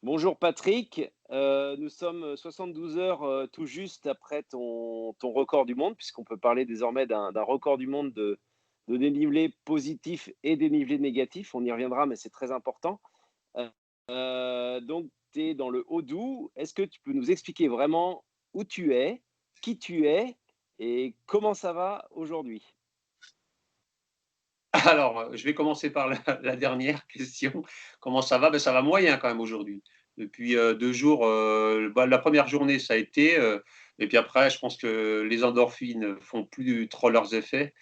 Bonjour Patrick, nous sommes 72 heures tout juste après ton record du monde, puisqu'on peut parler désormais d'un record du monde de dénivelé positif et dénivelé négatif. On y reviendra, mais c'est très important. Euh, donc, tu es dans le Haut-Doubs. Est-ce que tu peux nous expliquer vraiment où tu es, qui tu es et comment ça va aujourd'hui? Alors, je vais commencer par la dernière question. Comment ça va? Ben ça va moyen quand même aujourd'hui. Depuis, 2 jours, la première journée, ça a été, et puis après, je pense que les endorphines font plus trop leurs effets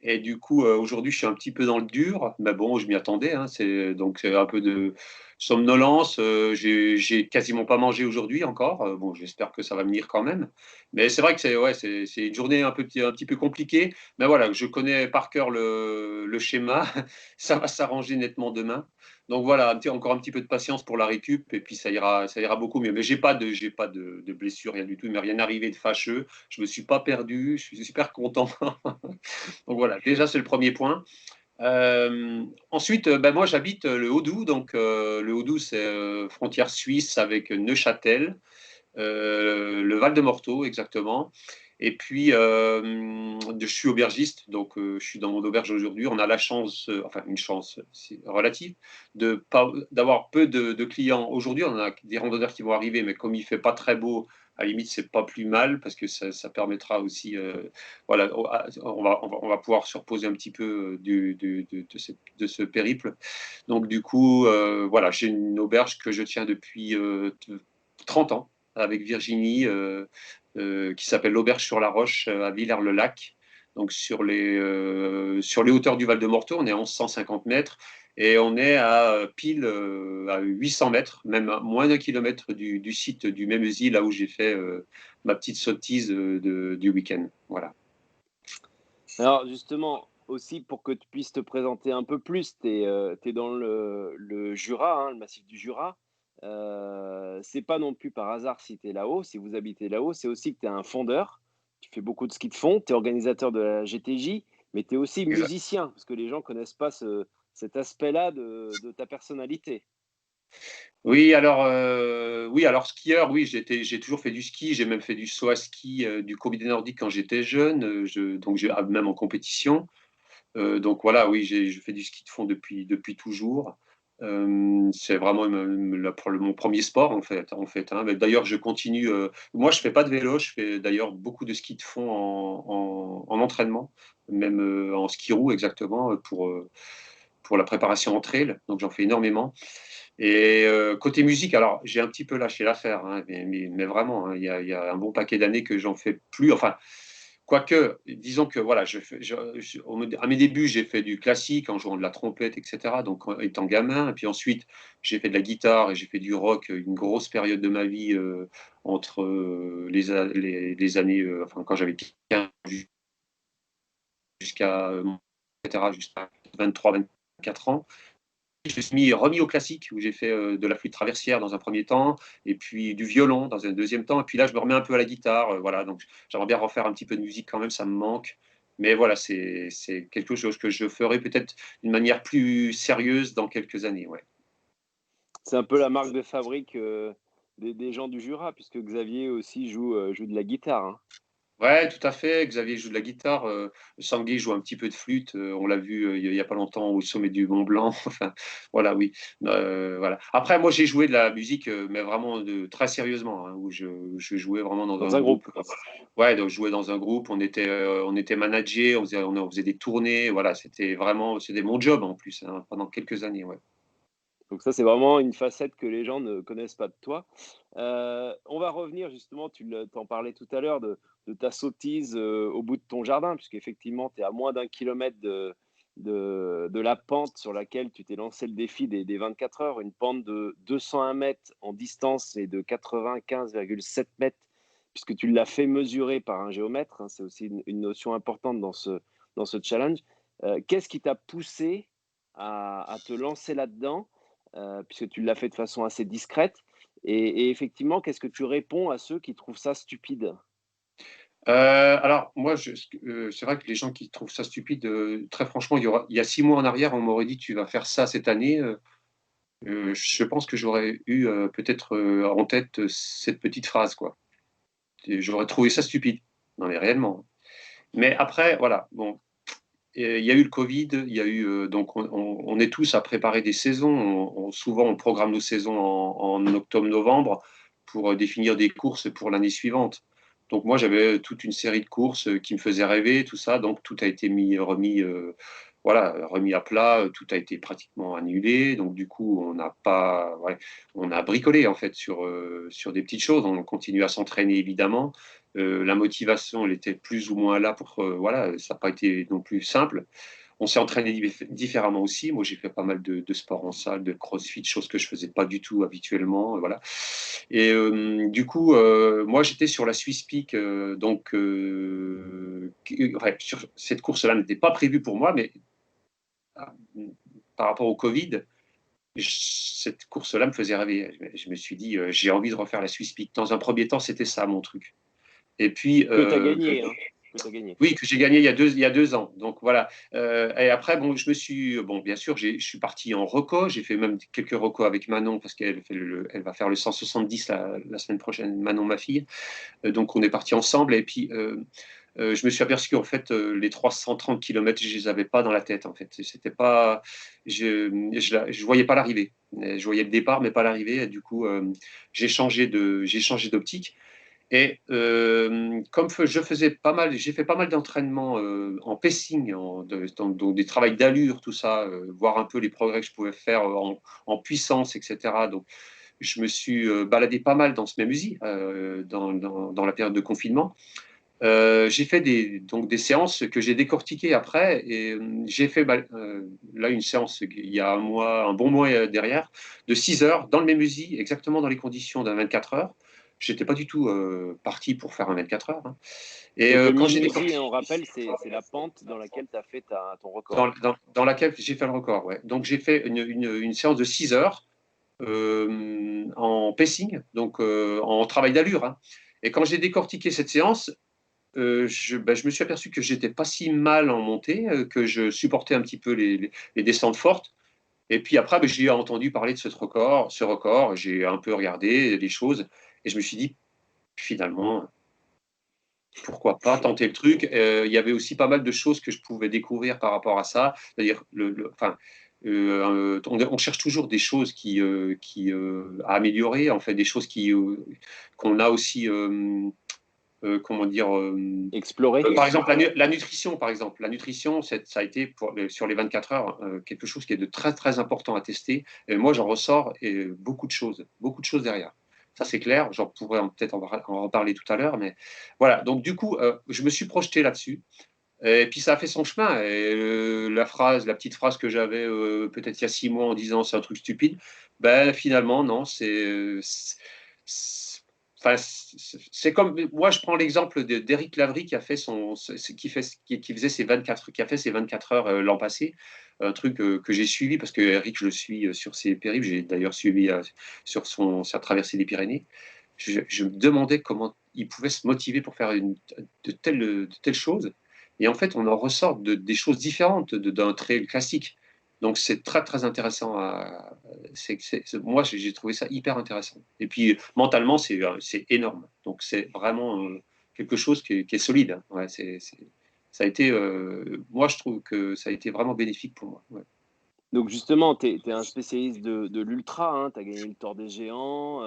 et du coup, aujourd'hui, je suis un petit peu dans le dur, mais bon, je m'y attendais, hein. C'est un peu de somnolence, j'ai quasiment pas mangé aujourd'hui encore, bon, j'espère que ça va venir quand même. Mais c'est vrai que c'est une journée un petit peu compliquée, mais voilà, je connais par cœur le schéma, ça va s'arranger nettement demain. Donc voilà, encore un petit peu de patience pour la récup et puis ça ira beaucoup mieux. Mais j'ai pas de blessure, rien du tout, il m'est rien arrivé de fâcheux, je me suis pas perdu, je suis super content. Donc voilà, déjà c'est le premier point. Ensuite, ben moi j'habite le Haut-Doubs, donc le Haut-Doubs c'est frontière suisse avec Neuchâtel, le Val-de-Morteau exactement. Et puis je suis aubergiste, donc je suis dans mon auberge aujourd'hui. On a la chance, enfin une chance relative, d'avoir peu de clients. Aujourd'hui, on a des randonneurs qui vont arriver, mais comme il fait pas très beau, à la limite, c'est pas plus mal parce que ça permettra aussi, voilà, on va pouvoir se reposer un petit peu de ce périple. Donc du coup, voilà, j'ai une auberge que je tiens depuis 30 ans avec Virginie, qui s'appelle l'Auberge sur la Roche à Villers-le-Lac. Donc sur les hauteurs du Val-de-Morteau, on est à 1150 mètres et on est à pile à 800 mètres, même à moins d'un kilomètre du site du Mémesis, là où j'ai fait ma petite sottise du week-end. Voilà. Alors justement, aussi pour que tu puisses te présenter un peu plus, tu es, dans le Jura, hein, le massif du Jura. C'est pas non plus par hasard si tu es là-haut, si vous habitez là-haut, c'est aussi que tu es un fondeur. Tu fais beaucoup de ski de fond, tu es organisateur de la GTJ, mais tu es aussi Exact. musicien, parce que les gens connaissent pas cet aspect-là de ta personnalité. Oui, alors skieur, oui, j'ai toujours fait du ski, j'ai même fait du saut à ski, du combiné nordique quand j'étais jeune, même en compétition. Donc voilà, oui, je fais du ski de fond depuis toujours. C'est vraiment mon premier sport en fait, hein. Mais d'ailleurs, je continue. Moi, je fais pas de vélo, je fais d'ailleurs beaucoup de ski de fond en entraînement, même en ski roue exactement pour la préparation en trail. Donc j'en fais énormément. Et côté musique, alors j'ai un petit peu lâché l'affaire, hein, mais vraiment, hein, il y a un bon paquet d'années que j'en fais plus. Enfin, quoique, disons que voilà, à mes débuts, j'ai fait du classique en jouant de la trompette, etc. Donc, étant gamin, et puis ensuite, j'ai fait de la guitare et j'ai fait du rock une grosse période de ma vie entre les années, enfin, quand j'avais 15 jusqu'à, etc., jusqu'à 23, 24 ans. Je me suis remis au classique où j'ai fait de la flûte traversière dans un premier temps et puis du violon dans un deuxième temps et puis là je me remets un peu à la guitare, voilà, donc j'aimerais bien refaire un petit peu de musique quand même, ça me manque, mais voilà, c'est quelque chose que je ferai peut-être d'une manière plus sérieuse dans quelques années, ouais. C'est un peu la marque de fabrique des gens du Jura, puisque Xavier aussi joue de la guitare, hein. Ouais, tout à fait. Xavier joue de la guitare, Sanguy joue un petit peu de flûte, on l'a vu, il y a pas longtemps au sommet du Mont Blanc. Enfin, voilà, oui. Voilà. Après, moi, j'ai joué de la musique, mais vraiment très sérieusement, hein, où je jouais vraiment dans un Dans un groupe. groupe. Ouais, donc je jouais dans un groupe, on était managés, on faisait des tournées, voilà, c'était mon job en plus, hein, pendant quelques années, ouais. Donc ça, c'est vraiment une facette que les gens ne connaissent pas de toi. On va revenir justement, tu en parlais tout à l'heure de ta sottise, au bout de ton jardin, puisqu'effectivement, tu es à moins d'un kilomètre de la pente sur laquelle tu t'es lancé le défi des 24 heures, une pente de 201 mètres en distance et de 95,7 mètres, puisque tu l'as fait mesurer par un géomètre, hein, c'est aussi une notion importante dans ce challenge. Qu'est-ce qui t'a poussé à te lancer là-dedans? Puisque tu l'as fait de façon assez discrète et effectivement, qu'est-ce que tu réponds à ceux qui trouvent ça stupide? Alors moi, c'est vrai que les gens qui trouvent ça stupide, très franchement, il y a 6 mois en arrière, on m'aurait dit: «Tu vas faire ça cette année», je pense que j'aurais eu peut-être en tête cette petite phrase, quoi. Et j'aurais trouvé ça stupide. Non, mais réellement. Mais après, voilà, bon, il y a eu le Covid, il y a eu, donc on est tous à préparer des saisons. Souvent, on programme nos saisons en octobre-novembre pour définir des courses pour l'année suivante. Donc moi, j'avais toute une série de courses qui me faisaient rêver, tout ça. Donc tout a été remis à plat. Tout a été pratiquement annulé. Donc du coup, on n'a pas, ouais, on a bricolé en fait sur des petites choses. On continue à s'entraîner évidemment. La motivation, elle était plus ou moins là pour, voilà, ça n'a pas été non plus simple. On s'est entraîné différemment aussi. Moi, j'ai fait pas mal de sport en salle, de crossfit, choses que je faisais pas du tout habituellement. Voilà. Et du coup, moi, j'étais sur la Swiss Peak. Ouais, sur cette course-là n'était pas prévue pour moi, mais par rapport au Covid, cette course-là me faisait rêver. Je me suis dit, j'ai envie de refaire la Swiss Peak. Dans un premier temps, c'était ça mon truc. Et puis, Que tu as gagné, hein, que tu as gagné. oui, que j'ai gagné il y a 2 ans. Donc voilà. Et après, bon, bien sûr, je suis parti en reco. J'ai fait même quelques recos avec Manon parce elle va faire le 170 la semaine prochaine, Manon, ma fille. Donc on est parti ensemble. Et puis, je me suis aperçu qu'en fait, les 330 km, je les avais pas dans la tête. En fait, c'était pas, je voyais pas l'arrivée. Je voyais le départ, mais pas l'arrivée. Et du coup, j'ai changé d'optique. Et comme j'ai fait pas mal d'entraînements en pacing, donc des travails d'allure, tout ça, voir un peu les progrès que je pouvais faire en puissance, etc. Donc, je me suis baladé pas mal dans ce même usine dans la période de confinement. J'ai fait donc des séances que j'ai décortiquées après et j'ai fait là une séance il y a un bon mois derrière, de 6 heures dans le même usine, exactement dans les conditions d'un 24 heures. J'étais pas du tout parti pour faire un 24 heures. Hein. Et Donc le quand j'ai Mimouzi, décortiqué, on rappelle, c'est la pente dans laquelle tu as fait ton record. dans laquelle j'ai fait le record, ouais. Donc j'ai fait une séance de 6 heures en pacing, donc en travail d'allure. Hein. Et quand j'ai décortiqué cette séance, je me suis aperçu que j'étais pas si mal en montée, que je supportais un petit peu les descentes fortes. Et puis après, j'ai entendu parler de ce record, j'ai un peu regardé les choses et je me suis dit, finalement, pourquoi pas tenter le truc. Il y avait aussi pas mal de choses que je pouvais découvrir par rapport à ça. C'est-à-dire, on cherche toujours des choses à améliorer, en fait, des choses qu'on a aussi comment dire, Explorer. par exemple, la nutrition, par exemple. La nutrition, ça a été sur les 24 heures quelque chose qui est de très, très important à tester. Et moi, j'en ressors beaucoup de choses derrière. Ça, c'est clair. J'en pourrais peut-être en reparler tout à l'heure. Mais voilà. Donc, du coup, je me suis projeté là-dessus. Et puis, ça a fait son chemin. Et la petite phrase que j'avais peut-être il y a 6 mois en disant c'est un truc stupide, ben, finalement, non, enfin, c'est comme moi, je prends l'exemple d'Éric Lavry qui a fait qui faisait qui a fait ses 24 heures l'an passé, un truc que j'ai suivi parce que Eric, je le suis sur ses périples. J'ai d'ailleurs suivi sur sa traversée des Pyrénées. Je me demandais comment il pouvait se motiver pour faire de telles choses. Et en fait, on en ressort des choses différentes d'un trail classique. Donc, c'est très, très intéressant. Moi, j'ai trouvé ça hyper intéressant. Et puis, mentalement, c'est énorme. Donc, c'est vraiment quelque chose qui est solide. Hein. Ouais, ça a été, moi, je trouve que ça a été vraiment bénéfique pour moi. Ouais. Donc justement, tu es un spécialiste de l'ultra, hein. Tu as gagné le Tour des Géants,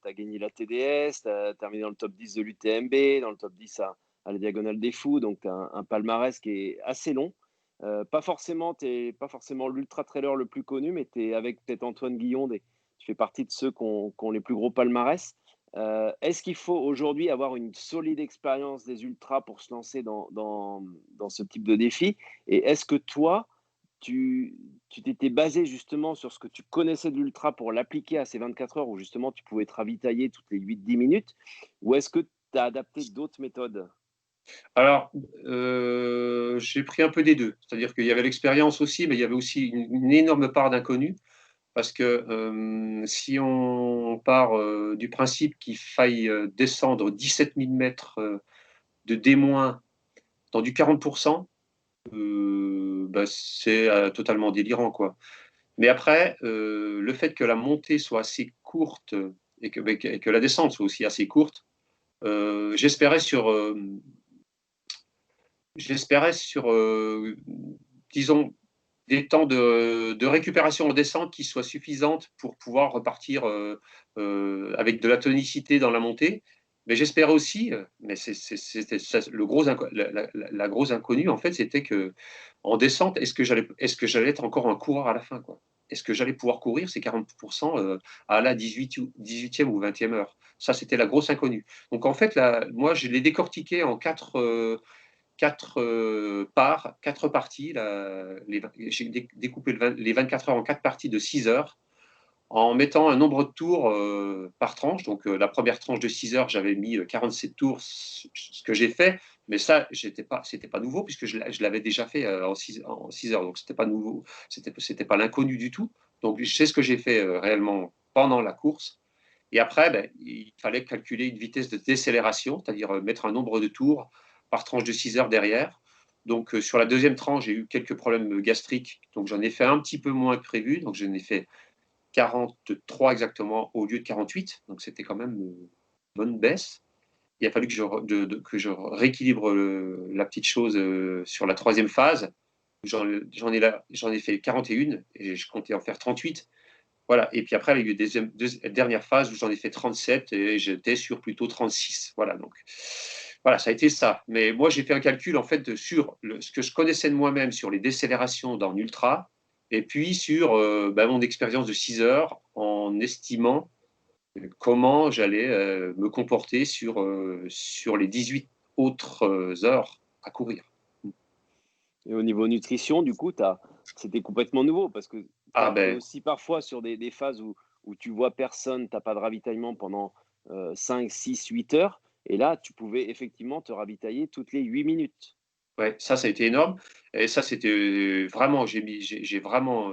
tu as gagné la TDS, tu as terminé dans le top 10 de l'UTMB, dans le top 10 à la Diagonale des Fous, donc tu as un palmarès qui est assez long. Tu pas forcément l'ultra trailer le plus connu, mais tu es avec peut-être Antoine Guillon, tu fais partie de ceux qui ont les plus gros palmarès. Est-ce qu'il faut aujourd'hui avoir une solide expérience des ultras pour se lancer dans ce type de défi? Et est-ce que toi, tu tu t'étais basé justement sur ce que tu connaissais de l'ultra pour l'appliquer à ces 24 heures où justement tu pouvais te ravitailler toutes les 8-10 minutes? Ou est-ce que tu as adapté d'autres méthodes? Alors, j'ai pris un peu des deux. C'est-à-dire qu'il y avait l'expérience aussi, mais il y avait aussi une énorme part d'inconnu. Parce que si on part du principe qu'il faille descendre 17 000 mètres de D- dans du 40%, bah, c'est totalement délirant, quoi. Mais après, le fait que la montée soit assez courte et que la descente soit aussi assez courte, j'espérais sur disons, des temps de récupération en descente qui soient suffisantes pour pouvoir repartir avec de la tonicité dans la montée. Mais j'espérais aussi, mais c'était le gros la grosse inconnue, en fait, c'était que en descente, est-ce que j'allais être encore un coureur à la fin, quoi? Est-ce que j'allais pouvoir courir ces 40% à la 18e ou 20e heure? Ça, c'était la grosse inconnue. Donc, en fait, là, moi, je l'ai décortiqué en quatre parties. J'ai découpé les 24 heures en 4 parties de 6 heures en mettant un nombre de tours par tranche. Donc, la première tranche de 6 heures, j'avais mis 47 tours, ce que j'ai fait. Mais ça, c'était pas nouveau puisque je l'avais déjà fait en 6 heures. Donc, c'était pas nouveau. C'était pas l'inconnu du tout. Donc, c'est ce que j'ai fait réellement pendant la course. Et après, ben, il fallait calculer une vitesse de décélération, c'est-à-dire mettre un nombre de tours par tranche de 6 heures derrière. Donc, sur la deuxième tranche, j'ai eu quelques problèmes gastriques. Donc, j'en ai fait un petit peu moins que prévu. Donc, j'en ai fait 43 exactement au lieu de 48. Donc, c'était quand même une bonne baisse. Il a fallu que je rééquilibre la petite chose sur la troisième phase. J'en ai fait 41 et je comptais en faire 38. Voilà. Et puis après, il y a eu des dernières phases où j'en ai fait 37 et j'étais sur plutôt 36. Voilà. Donc, voilà, ça a été ça. Mais moi, j'ai fait un calcul en fait sur ce que je connaissais de moi-même sur les décélérations dans l'ultra et puis sur mon expérience de 6 heures en estimant comment j'allais me comporter sur les 18 autres heures à courir. Et au niveau nutrition, du coup, c'était complètement nouveau parce que tu Ah es ben, aussi parfois sur des phases où tu vois personne, tu pas de ravitaillement pendant 5, 6, 8 heures. Et là, tu pouvais effectivement te ravitailler toutes les 8 minutes. ouais, ça a été énorme. Et ça, c'était vraiment, j'ai vraiment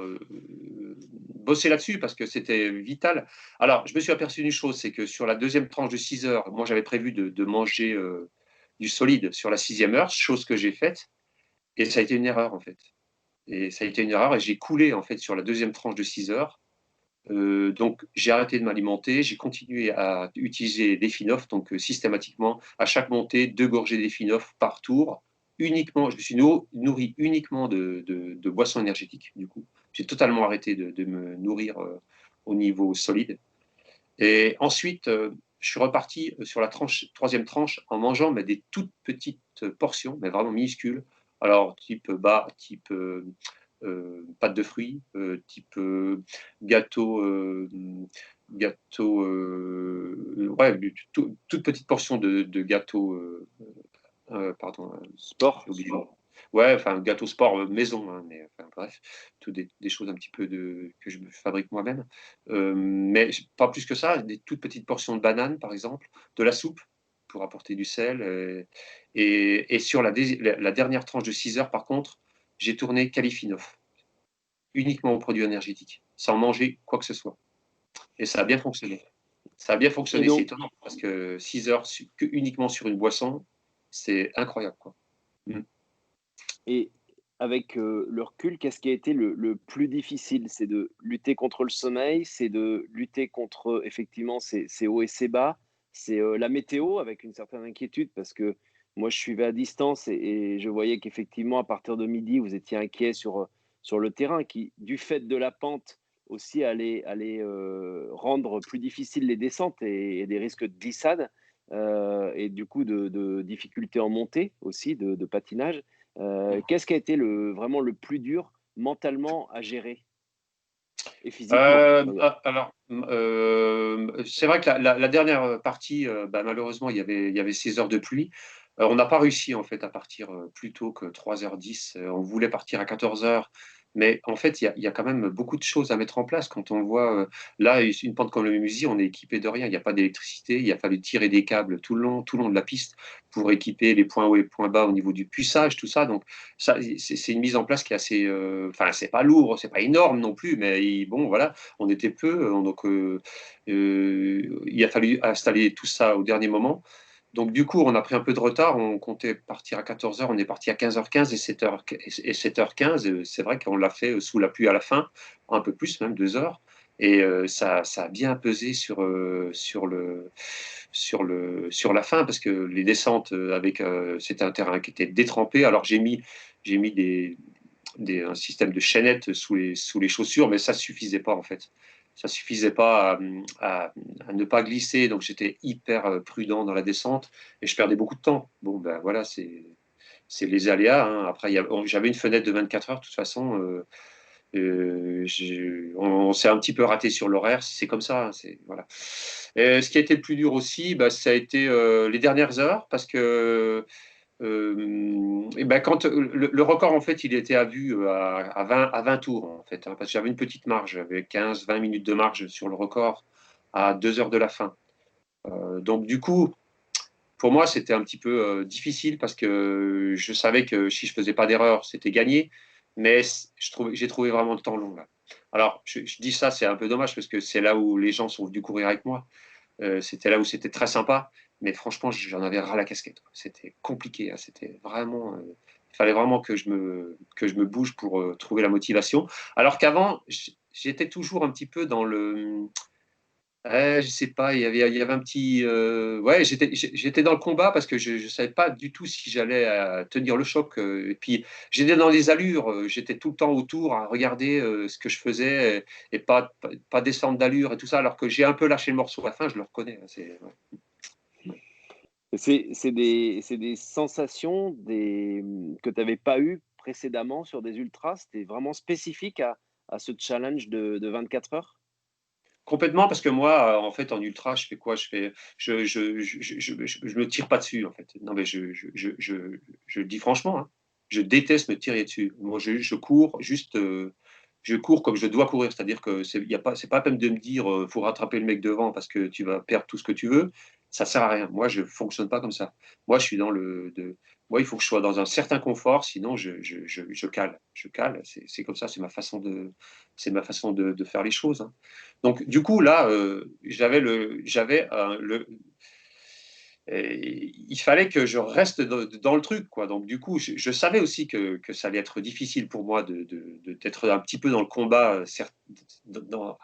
bossé là-dessus parce que c'était vital. Alors, je me suis aperçu d'une chose, c'est que sur la deuxième tranche de 6 heures, moi, j'avais prévu de manger du solide sur la 6e heure, chose que j'ai faite. Et ça a été une erreur, en fait. Et ça a été une erreur et j'ai coulé, en fait, sur la deuxième tranche de 6 heures. Donc, j'ai arrêté de m'alimenter, j'ai continué à utiliser des Finoff, donc systématiquement, à chaque montée, 2 gorgées des Finoff par tour. Uniquement, je me suis nourri uniquement de boissons énergétiques, du coup. J'ai totalement arrêté de me nourrir au niveau solide. Et ensuite, je suis reparti sur la troisième tranche en mangeant mais des toutes petites portions, mais vraiment minuscules. Alors, type pâte de fruits, type gâteau, ouais, toute petite portion de gâteau, pardon, Sport. j'ai oublié. Ouais, enfin, gâteau sport maison, hein, mais enfin, bref, tout des choses un petit peu que je me fabrique moi-même. Mais pas plus que ça, des toutes petites portions de bananes, par exemple, de la soupe pour apporter du sel. Et sur la dernière tranche de 6 heures, par contre, j'ai tourné Califinoff, uniquement aux produits énergétiques, sans manger quoi que ce soit. Et ça a bien fonctionné. Ça a bien Et fonctionné, c'est donc, étonnant, parce que 6 heures uniquement sur une boisson, c'est incroyable, quoi. Mm. et avec le recul, qu'est-ce qui a été le plus difficile? C'est de lutter contre le sommeil, c'est de lutter contre effectivement ces hauts et ces bas, c'est la météo avec une certaine inquiétude parce que moi je suivais à distance et je voyais qu'effectivement à partir de midi vous étiez inquiet sur le terrain qui, du fait de la pente aussi allait rendre plus difficile les descentes et des risques de glissade et du coup de difficultés en montée aussi, de patinage. Qu'est-ce qui a été vraiment le plus dur mentalement à gérer et physiquement, d'ailleurs? Alors, c'est vrai que la dernière partie, malheureusement, il y avait 6 heures de pluie. On n'a pas réussi, en fait, à partir plus tôt que 3h10. On voulait partir à 14 heures, mais en fait, il y a quand même beaucoup de choses à mettre en place. Quand on voit, là, une pente comme le Mémusy, on est équipé de rien. Il n'y a pas d'électricité. Il a fallu tirer des câbles tout le long de la piste pour équiper les points hauts et les points bas au niveau du puçage, tout ça. Donc, ça, c'est une mise en place qui est assez. Enfin, c'est pas lourd, c'est pas énorme non plus, mais bon, voilà, on était peu, donc il a fallu installer tout ça au dernier moment. Donc, du coup, on a pris un peu de retard. On comptait partir à 14 heures. On est parti à 15h15 et 7h15. C'est vrai qu'on l'a fait sous la pluie à la fin, un peu plus, même 2 heures. Et ça a bien pesé sur la fin parce que les descentes c'était un terrain qui était détrempé. Alors, j'ai mis un système de chaînettes sous les chaussures, mais ça suffisait pas en fait. Ça suffisait pas à ne pas glisser, donc j'étais hyper prudent dans la descente et je perdais beaucoup de temps. Bon, ben voilà, c'est les aléas, hein. Après, j'avais une fenêtre de 24 heures, de toute façon. On s'est un petit peu raté sur l'horaire, c'est comme ça. Voilà. Ce qui a été le plus dur aussi, bah, ça a été les dernières heures, parce que et ben quand le record, en fait, il était à vue à 20 tours, en fait, hein, parce que j'avais une petite marge, j'avais 15-20 minutes de marge sur le record à 2 heures de la fin. Donc, du coup, pour moi, c'était un petit peu difficile parce que je savais que si je faisais pas d'erreur, c'était gagné, mais j'ai trouvé vraiment le temps long là. Alors, je dis ça, c'est un peu dommage parce que c'est là où les gens sont venus courir avec moi. C'était là où c'était très sympa, mais franchement, j'en avais ras la casquette. C'était compliqué, hein. C'était vraiment, il fallait vraiment que je me bouge pour trouver la motivation. Alors qu'avant, j'étais toujours un petit peu dans le, je sais pas, il y avait un petit, ouais, j'étais dans le combat parce que je savais pas du tout si j'allais tenir le choc. Et puis j'étais dans les allures, j'étais tout le temps autour à regarder ce que je faisais et pas descendre d'allure et tout ça, alors que j'ai un peu lâché le morceau à la fin, je le reconnais, hein. Ouais. C'est des sensations que tu n'avais pas eues précédemment sur des ultras? C'était vraiment spécifique à ce challenge de 24 heures? Complètement, parce que moi, en fait, en ultra, je fais quoi? Je me tire pas dessus, en fait. Non, mais je le dis franchement, hein, je déteste me tirer dessus. Moi, je cours juste, je cours comme je dois courir. C'est-à-dire que c'est pas la peine de me dire, faut rattraper le mec devant parce que tu vas perdre tout ce que tu veux. Ça sert à rien. Moi, je fonctionne pas comme ça. Moi, je suis moi, il faut que je sois dans un certain confort, sinon je cale. Je cale. C'est comme ça. C'est ma façon de faire les choses, hein. Donc, du coup, là, il fallait que je reste dans le truc, quoi. Donc, du coup, je savais aussi que ça allait être difficile pour moi d'être un petit peu dans le combat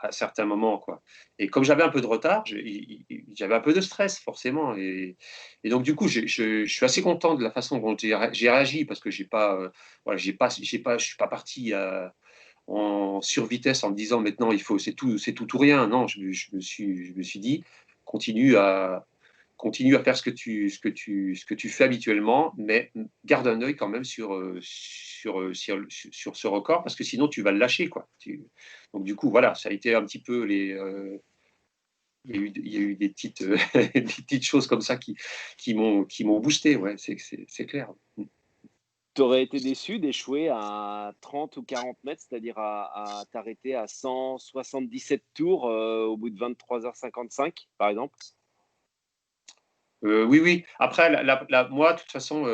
à certains moments, quoi. Et comme j'avais un peu de retard, j'avais un peu de stress, forcément. Et donc, du coup, je suis assez content de la façon dont j'ai réagi parce que voilà, je suis pas parti en survitesse en me disant maintenant c'est tout ou rien. Non, je me suis dit continue à faire ce que tu fais habituellement, mais garde un œil quand même sur ce record parce que sinon tu vas le lâcher, quoi. Donc du coup voilà, ça a été un petit peu il y a eu des petites des petites choses comme ça qui m'ont boosté, ouais, c'est clair. Tu aurais été déçu d'échouer à 30 ou 40 mètres, c'est-à-dire à t'arrêter à 177 tours, au bout de 23h55, par exemple? Oui, oui. Après, moi, de toute façon,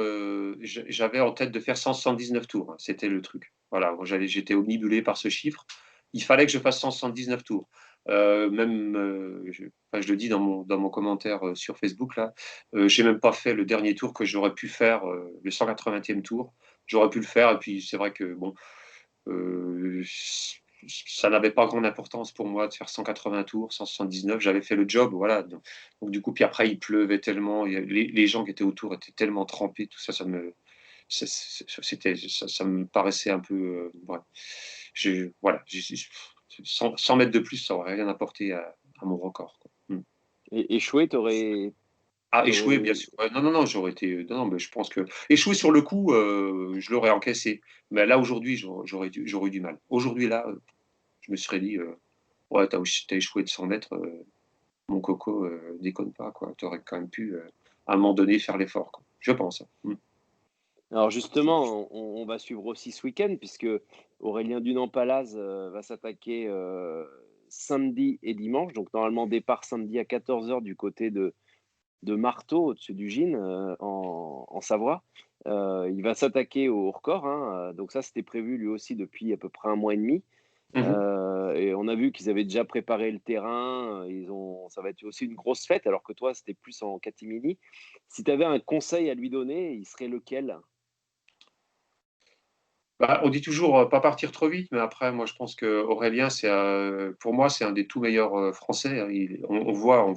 j'avais en tête de faire 179 tours, hein. C'était le truc. Voilà, moi, j'étais omnibulé par ce chiffre. Il fallait que je fasse 179 tours. Même, enfin, je le dis dans mon commentaire sur Facebook, là, j'ai même pas fait le dernier tour que j'aurais pu faire, le 180e tour. J'aurais pu le faire, et puis c'est vrai que, bon, euh, ça n'avait pas grande importance pour moi de faire 180 tours, 179. J'avais fait le job, voilà. Donc, du coup, puis après, il pleuvait tellement, les gens qui étaient autour étaient tellement trempés, tout ça, ça me paraissait un peu. Ouais. Voilà, 100 mètres de plus, ça aurait rien apporté à mon record, quoi. Et échouer, Ah, échouer, bien t'aurais sûr. Ouais, non, non, non, j'aurais été. Non, non, mais je pense que échouer sur le coup, je l'aurais encaissé. Mais là, aujourd'hui, j'aurais eu du mal. Aujourd'hui, là, je me serais dit, ouais, t'as échoué de 100 mètres, mon coco, déconne pas, quoi. T'aurais quand même pu, à un moment donné, faire l'effort, quoi. Je pense, hein. Alors justement, on va suivre aussi ce week-end puisque Aurélien Dunant-Palaz, va s'attaquer, samedi et dimanche. Donc normalement départ samedi à 14h du côté de Marteau, au-dessus du Gine, en Savoie. Il va s'attaquer au record, hein, donc ça, c'était prévu lui aussi depuis à peu près un mois et demi. Mhm. Et on a vu qu'ils avaient déjà préparé le terrain, ça va être aussi une grosse fête, alors que toi, c'était plus en catimini. Si tu avais un conseil à lui donner, il serait lequel? Bah, on dit toujours pas partir trop vite, mais après, moi, je pense que Aurélien, pour moi, c'est un des tout meilleurs Français, hein. On voit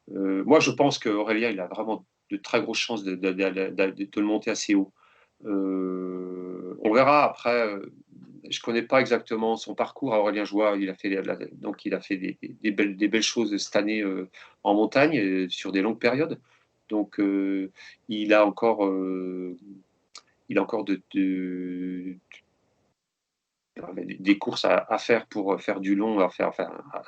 moi, je pense qu'Aurélien, il a vraiment de très grosses chances de le monter assez haut. On verra après. Je connais pas exactement son parcours. Aurélien Joie, donc il a fait des belles choses cette année en montagne sur des longues périodes. Donc il a encore, il a encore des courses à faire pour faire du long, à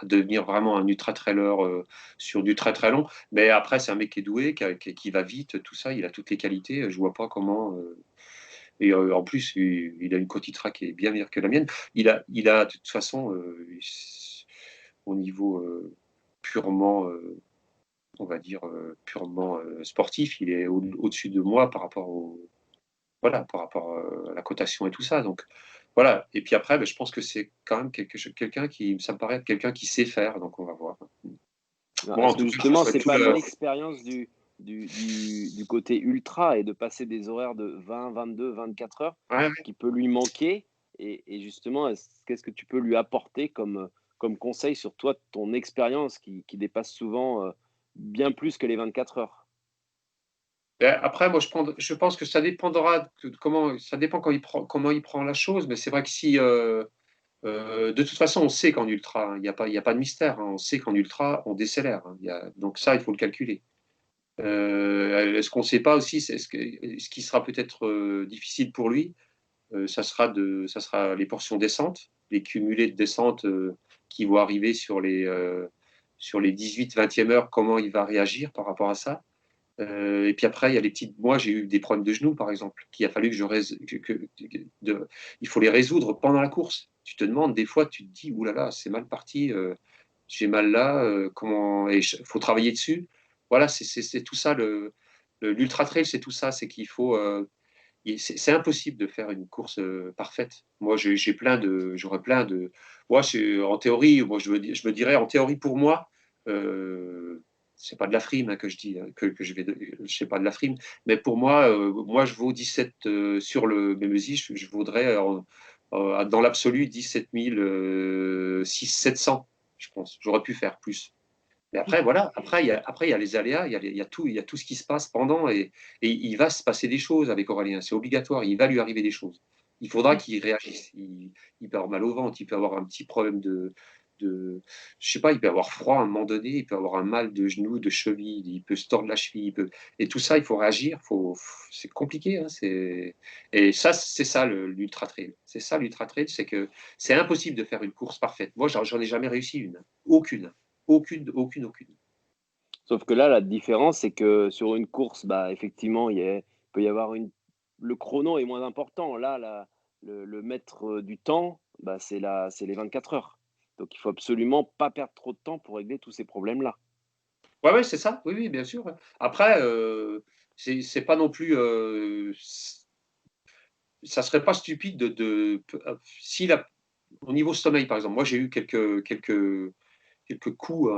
devenir vraiment un ultra-trailer sur du très très long. Mais après, c'est un mec qui est doué, qui va vite, tout ça, il a toutes les qualités. Je vois pas comment. En plus, il a une Cotitra qui est bien meilleure que la mienne. De toute façon, au niveau purement, on va dire, purement sportif, il est au-dessus de moi par rapport voilà, par rapport à la cotation et tout ça. Donc, voilà. Et puis après, ben, je pense que c'est quand même quelqu'un qui, ça me paraît être quelqu'un qui sait faire. Donc, on va voir. Non, Moi, en est-ce que tout cas, je justement, souhaite c'est tout pas le. l'expérience du côté ultra et de passer des horaires de 20, 22, 24 heures Ouais, ouais. qui peut lui manquer? Et justement, qu'est-ce que tu peux lui apporter comme conseil sur toi, ton expérience qui dépasse souvent bien plus que les 24 heures? Ben, après, moi, je pense que ça dépendra ça dépend comment il prend la chose. Mais c'est vrai que si, de toute façon, on sait qu'en ultra, hein, il y a pas de mystère, hein. On sait qu'en ultra, on décélère, hein. Donc ça, il faut le calculer. Ce qu'on ne sait pas aussi, c'est ce qui sera peut-être difficile pour lui, ça sera les portions descentes, les cumulés de descente qui vont arriver sur les 18-20e heures, comment il va réagir par rapport à ça. Et puis après, il y a les petites. Moi, j'ai eu des problèmes de genoux, par exemple, qu'il a fallu que je il faut les résoudre pendant la course. Tu te demandes, des fois, tu te dis, oulala, c'est mal parti, j'ai mal là, comment. Il faut travailler dessus. Voilà, c'est tout ça. L'ultra trail, c'est tout ça. C'est qu'il faut. C'est impossible de faire une course parfaite. Moi, j'aurais plein de. Moi, en théorie, moi, je me dirais, en théorie, pour moi, c'est pas de la frime hein, que je dis, hein, que je vais, sais pas de la frime, mais pour moi, moi, je vaux 17 sur le Mémésis, je voudrais dans l'absolu 17 700, je pense. J'aurais pu faire plus. Mais après, voilà, après, il y a les aléas, il y a tout ce qui se passe pendant, et il va se passer des choses avec Aurélien, c'est obligatoire, il va lui arriver des choses. Il faudra qu'il réagisse. Il peut avoir mal au ventre, il peut avoir un petit problème je sais pas, il peut avoir froid à un moment donné, il peut avoir un mal de genou, de cheville, il peut se tordre la cheville, et tout ça, il faut réagir, c'est compliqué, hein, et ça, c'est ça l'ultra trail. C'est ça l'ultra trail, c'est que c'est impossible de faire une course parfaite. Moi, j'en ai jamais réussi une, aucune. Aucune, aucune, aucune. Sauf que là, la différence, c'est que sur une course, bah, effectivement, il peut y avoir le chrono est moins important. Là, le maître du temps, bah, c'est les 24 heures. Donc, il faut absolument pas perdre trop de temps pour régler tous ces problèmes-là. Ouais, ouais, c'est ça. Oui, oui, bien sûr, ouais. Après, c'est pas non plus. Ça serait pas stupide si au niveau sommeil, par exemple, moi j'ai eu quelques coups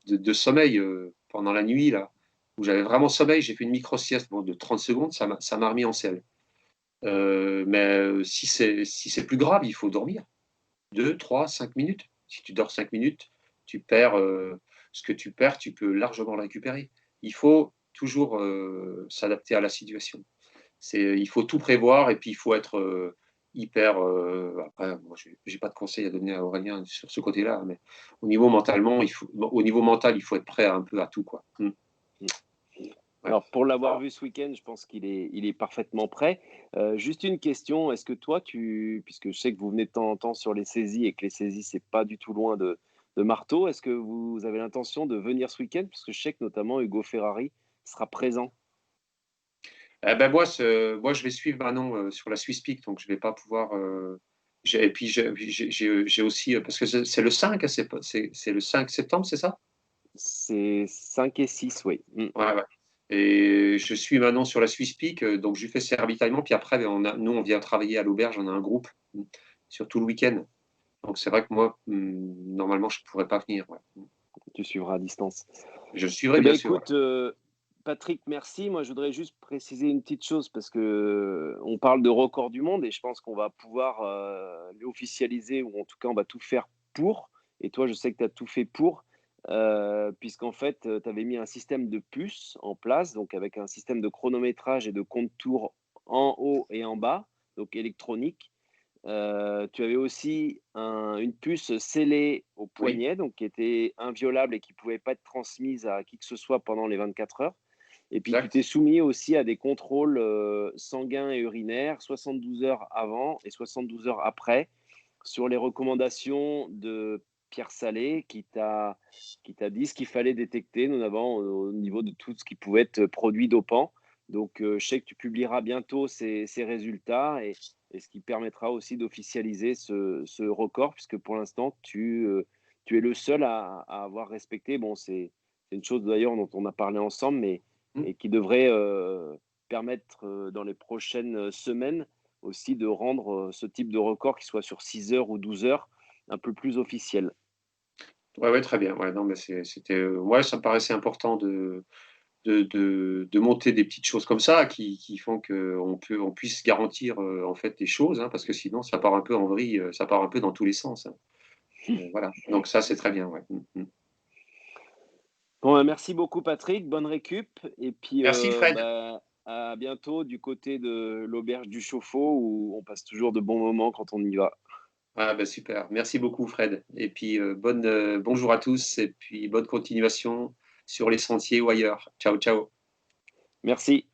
de sommeil pendant la nuit, là, où j'avais vraiment sommeil. J'ai fait une micro-sieste bon, de 30 secondes, ça m'a remis en selle. Mais si c'est plus grave, il faut dormir. 2, 3, 5 minutes. Si tu dors 5 minutes, tu perds ce que tu perds, tu peux largement le récupérer. Il faut toujours s'adapter à la situation. Il faut tout prévoir et puis il faut être hyper. Après, moi, je n'ai pas de conseils à donner à Aurélien sur ce côté-là, mais au niveau mental, il faut être prêt un peu à tout, quoi. Mm. Ouais. Alors, pour l'avoir vu ce week-end, je pense il est parfaitement prêt. Juste une question, est-ce que toi, puisque je sais que vous venez de temps en temps sur les saisies et que les saisies, c'est pas du tout loin de Marteau, est-ce que vous avez l'intention de venir ce week-end? Parce que je sais que notamment Hugo Ferrari sera présent. Eh ben moi, je vais suivre Manon sur la Swiss Peak, donc je vais pas pouvoir. Et puis j'ai aussi parce que c'est le 5, hein, c'est le 5 septembre, c'est ça? C'est 5 et 6, oui. Mm. Ouais, ouais. Et je suis maintenant sur la Swiss Peak, donc je lui fais ses ravitaillements, puis après, nous, on vient travailler à l'auberge, on a un groupe. sur tout le week-end. Donc c'est vrai que moi, normalement, je ne pourrais pas venir. Ouais. Tu suivras à distance. Je suivrai Eh ben bien sûr. Ouais. écoute, Patrick, merci. Moi, je voudrais juste préciser une petite chose parce que on parle de record du monde et je pense qu'on va pouvoir l'officialiser ou en tout cas, on va tout faire pour. Et toi, je sais que tu as tout fait pour, puisqu'en fait, tu avais mis un système de puces en place, donc avec un système de chronométrage et de compte tours en haut et en bas, donc électronique. Tu avais aussi une puce scellée au Oui, poignet, donc qui était inviolable et qui ne pouvait pas être transmise à qui que ce soit pendant les 24 heures. Et puis tu t'es exact. soumis aussi à des contrôles, sanguins et urinaires 72 heures avant et 72 heures après, sur les recommandations de Pierre Salé qui t'a dit ce qu'il fallait détecter, notamment au niveau de tout ce qui pouvait être produit dopant. Donc, je sais que tu publieras bientôt ces résultats et ce qui permettra aussi d'officialiser ce record puisque pour l'instant tu es le seul à avoir respecté. Bon, c'est une chose d'ailleurs dont on a parlé ensemble, Mmh. mais qui devrait, permettre, dans les prochaines semaines aussi de rendre, ce type de record qui soit sur 6 heures ou 12 heures, un peu plus officiel. Ouais, ouais, très bien. Ouais, non, mais c'était, ouais, ça me paraissait important de monter des petites choses comme ça qui font on puisse garantir, en fait, des choses, hein, parce que sinon ça part un peu en vrille, ça part un peu dans tous les sens, hein. Voilà, donc ça, c'est très bien, ouais. Mmh. Bon, merci beaucoup Patrick, bonne récup et puis, Merci Fred. bah, à bientôt du côté de l'auberge du Chauffour où on passe toujours de bons moments quand on y va. Ah bah, super. Merci beaucoup Fred et puis, bonjour à tous et puis bonne continuation sur les sentiers ou ailleurs. Ciao, ciao. Merci.